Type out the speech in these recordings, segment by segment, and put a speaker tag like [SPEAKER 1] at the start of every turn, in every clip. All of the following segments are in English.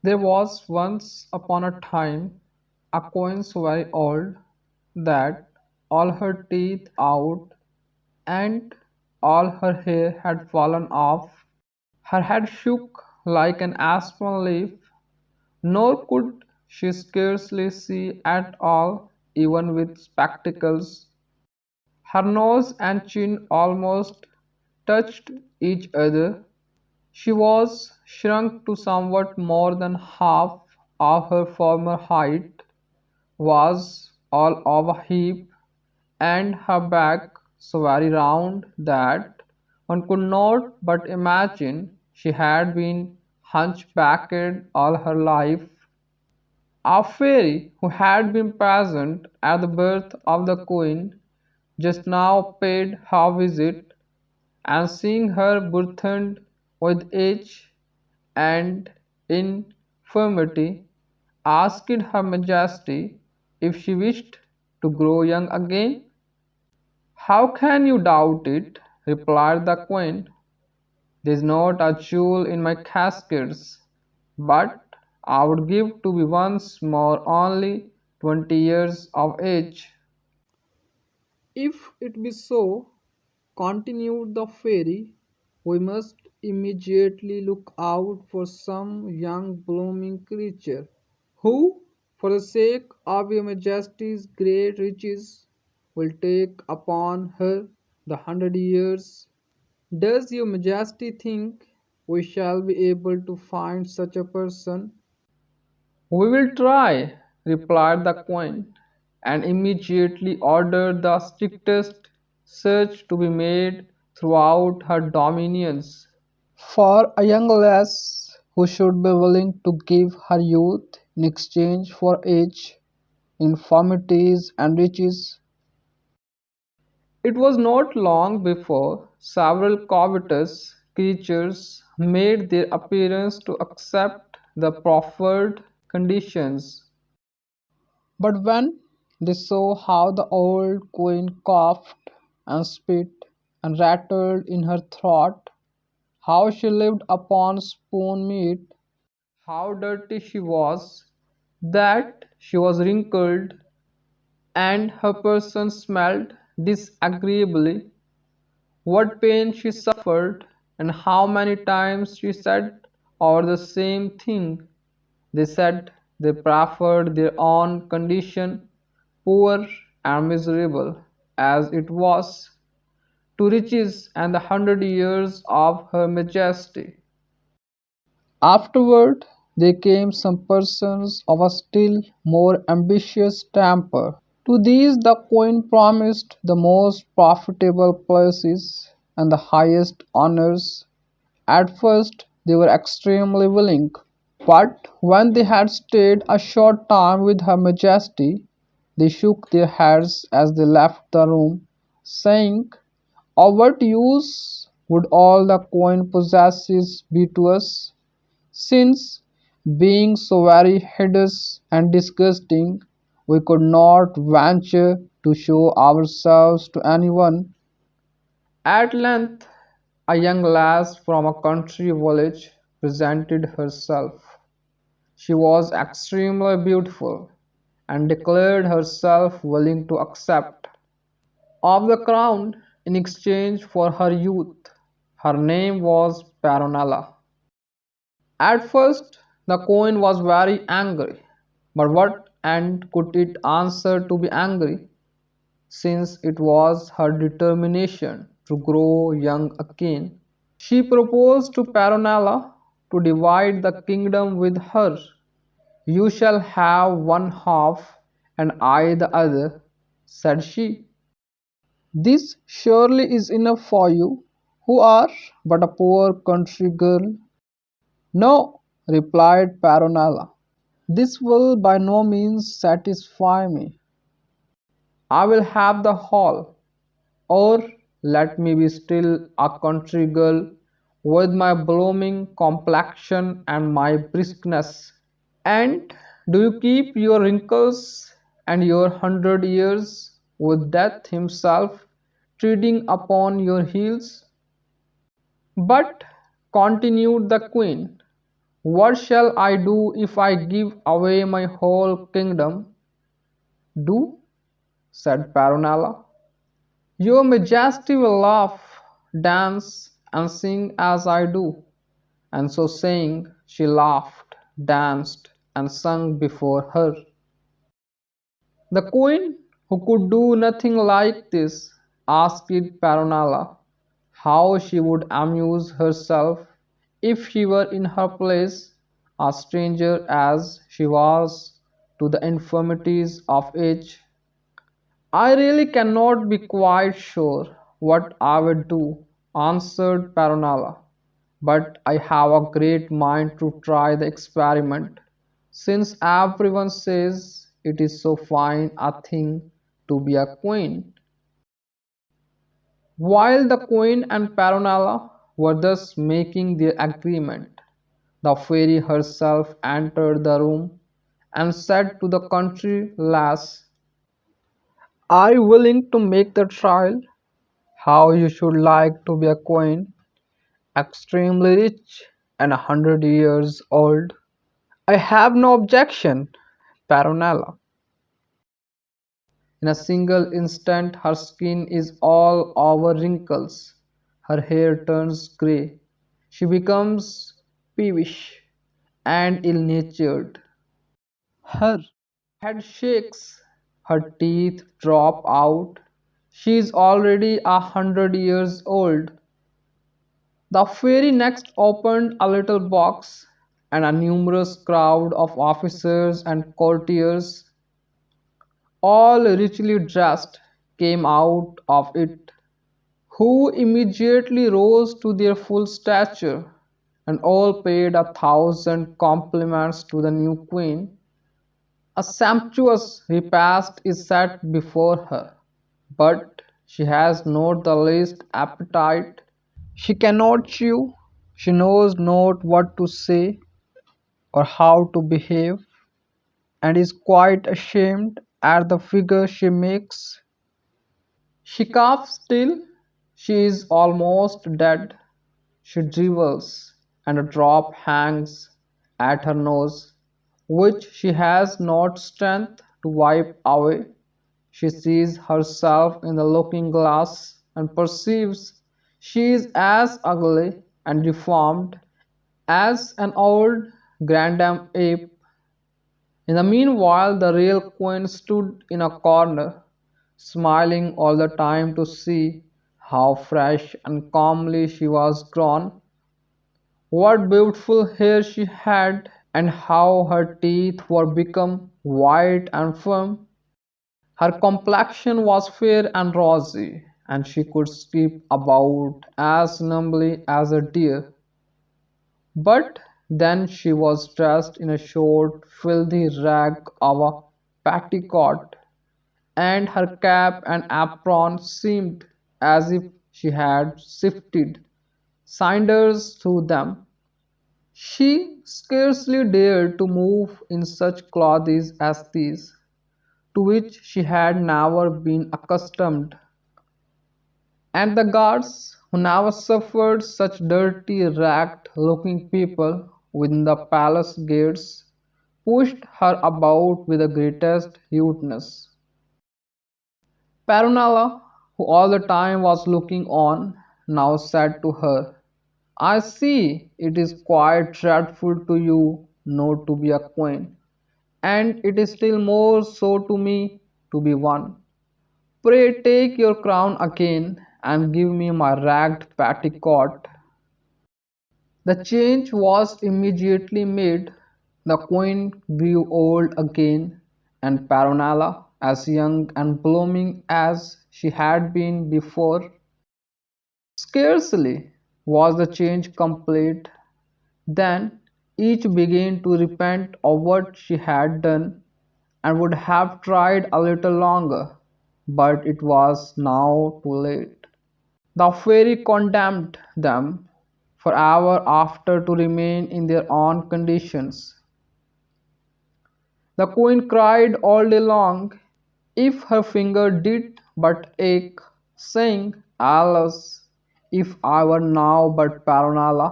[SPEAKER 1] There was once upon a time a queen so very old that all her teeth out and all her hair had fallen off. Her head shook like an aspen leaf, nor could she scarcely see at all, even with spectacles. Her nose and chin almost touched each other. She was shrunk to somewhat more than half of her former height, was all of a heap, and her back so very round that one could not but imagine she had been hunchbacked all her life. A fairy who had been present at the birth of the queen just now paid her visit, and seeing her burthened with age and infirmity, asked her Majesty if she wished to grow young again. "How can you doubt it?" replied the queen. "There is not a jewel in my caskets, but I would give to be once more only 20 years of age." "If it be so," continued the fairy, "we must immediately look out for some young blooming creature, who, for the sake of your Majesty's great riches, will take upon her the 100 years. Does your Majesty think we shall be able to find such a person?" "We will try," replied the queen, and immediately ordered the strictest search to be made throughout her dominions for a young lass who should be willing to give her youth in exchange for age, infirmities, and riches. It was not long before several covetous creatures made their appearance to accept the proffered conditions. But when they saw how the old queen coughed and spit and rattled in her throat, how she lived upon spoon meat, how dirty she was, that she was wrinkled, and her person smelled disagreeably, what pain she suffered, and how many times she said over the same thing. They said they preferred their own condition, poor and miserable as it was, to riches and the 100 years of her Majesty. Afterward there came some persons of a still more ambitious temper. To these the queen promised the most profitable places and the highest honours. At first they were extremely willing, but when they had stayed a short time with her Majesty, they shook their heads as they left the room, saying, "Of what use would all the queen possesses be to us, since, being so very hideous and disgusting, we could not venture to show ourselves to anyone." At length a young lass from a country village presented herself. She was extremely beautiful, and declared herself willing to accept of the crown in exchange for her youth. Her name was Peronella. At first the queen was very angry, but what end could it answer to be angry, since it was her determination to grow young again? She proposed to Peronella to divide the kingdom with her. "You shall have one half, and I the other," said she. "This surely is enough for you, who are but a poor country girl." "No," replied Peronella, "this will by no means satisfy me. I will have the whole, or let me be still a country girl with my blooming complexion and my briskness. And do you keep your wrinkles and your 100 years, with Death himself treading upon your heels?" "But," continued the queen, What shall I do if I give away my whole kingdom? Do, said Peronella. Your Majesty will laugh, dance, and sing as I do. And so saying, she laughed, danced, and sung before her. The queen, who could do nothing like this, asked Peronella how she would amuse herself if she were in her place, a stranger as she was to the infirmities of age. I really cannot be quite sure what I would do, answered Peronella, but I have a great mind to try the experiment, since everyone says it is so fine a thing to be a queen. While the queen and Peronella were thus making their agreement, the fairy herself entered the room and said to the country lass, "Are you willing to make the trial? How you should like to be a queen, extremely rich and 100 years old." "I have no objection, Peronella. In a single instant her skin is all over wrinkles, her hair turns grey, she becomes peevish and ill-natured. Her head shakes, her teeth drop out, she is already 100 years old." The fairy next opened a little box, and a numerous crowd of officers and courtiers, all richly dressed, came out of it, who immediately rose to their full stature, and all paid 1,000 compliments to the new queen. A sumptuous repast is set before her, but she has not the least appetite. She cannot chew, she knows not what to say or how to behave, and is quite ashamed at the figure she makes. She coughs till she is almost dead, she drivels, and a drop hangs at her nose, which she has not strength to wipe away. She sees herself in the looking glass and perceives she is as ugly and deformed as an old grandam ape. In the meanwhile the real queen stood in a corner, smiling all the time to see how fresh and comely she was grown, what beautiful hair she had, and how her teeth were become white and firm. Her complexion was fair and rosy, and she could skip about as nimbly as a deer. But then she was dressed in a short, filthy rag of a petticoat, and her cap and apron seemed as if she had sifted cinders through them. She scarcely dared to move in such clothes as these, to which she had never been accustomed, and the guards, who never suffered such dirty, ragged-looking people within the palace gates, pushed her about with the greatest rudeness. Peronella, who all the time was looking on, now said to her, "I see it is quite dreadful to you not to be a queen, and it is still more so to me to be one. Pray take your crown again, and give me my ragged petticoat." The change was immediately made. The queen grew old again, and Peronella as young and blooming as she had been before. Scarcely was the change complete, than each began to repent of what she had done, and would have tried a little longer, but it was now too late. The fairy condemned them for ever after to remain in their own conditions. The queen cried all day long, if her finger did but ache, saying, "Alas, if I were now but Peronella,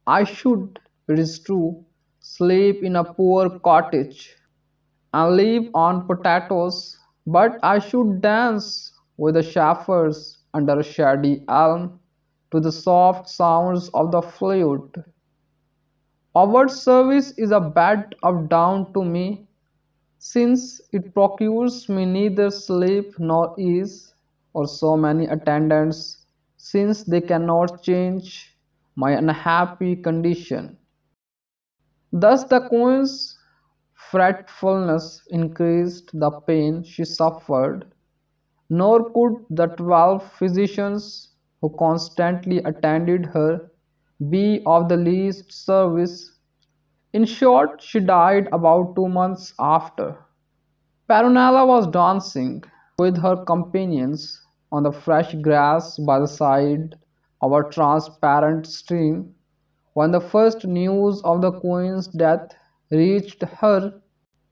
[SPEAKER 1] I should it is true, sleep in a poor cottage, and live on potatoes, but I should dance with the shepherds under a shady elm to the soft sounds of the flute. Our service is a bed of down to me, since it procures me neither sleep nor ease, or so many attendants, since they cannot change my unhappy condition. Thus the queen's fretfulness increased the pain she suffered, nor could the 12 physicians who constantly attended her be of the least service. In short, she died about 2 months after. Peronella was dancing with her companions on the fresh grass by the side of a transparent stream when the first news of the queen's death reached her.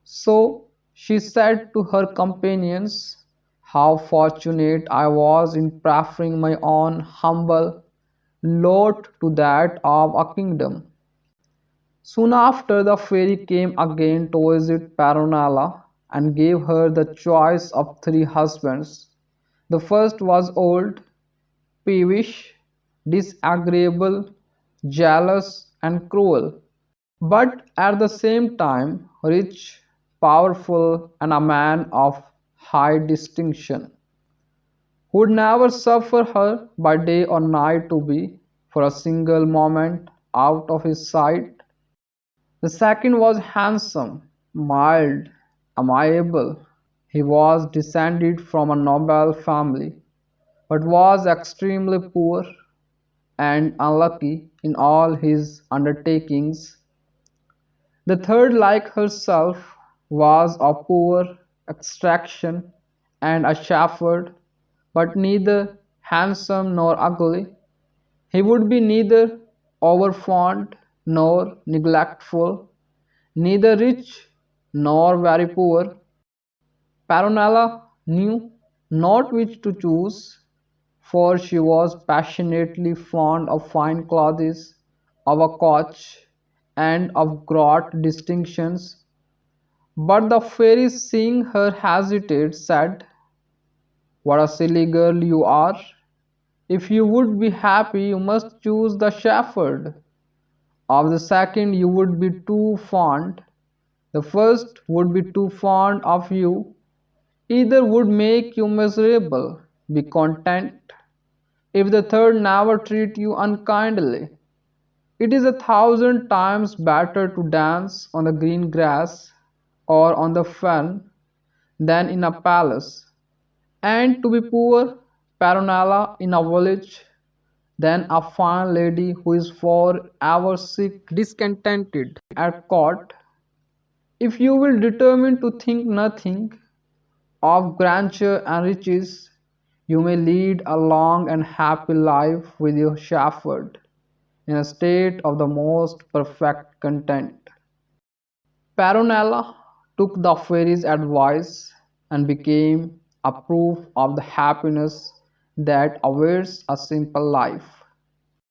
[SPEAKER 1] So she said to her companions, "How fortunate I was in preferring my own humble lot to that of a kingdom." Soon after, the fairy came again to visit Peronella and gave her the choice of 3 husbands. The first was old, peevish, disagreeable, jealous, and cruel, but at the same time rich, powerful, and a man of high distinction, who would never suffer her by day or night to be, for a single moment, out of his sight. The second was handsome, mild, amiable. He was descended from a noble family, but was extremely poor and unlucky in all his undertakings. The third, like herself, was of poor extraction and a shepherd, but neither handsome nor ugly. He would be neither overfond nor neglectful, neither rich nor very poor. Peronella knew not which to choose, for she was passionately fond of fine clothes, of a coach, and of great distinctions. But the fairy, seeing her hesitate, said, "What a silly girl you are! If you would be happy, you must choose the shepherd. Of the second you would be too fond, the first would be too fond of you. Either would make you miserable. Be content. If the third never treat you unkindly, it is 1,000 times better to dance on the green grass or on the fen than in a palace, and to be poor Peronella in a village than a fine lady who is for ever sick discontented at court. If you will determine to think nothing of grandeur and riches, you may lead a long and happy life with your shepherd, in a state of the most perfect content." Peronella took the fairy's advice and became a proof of the happiness that awaits a simple life.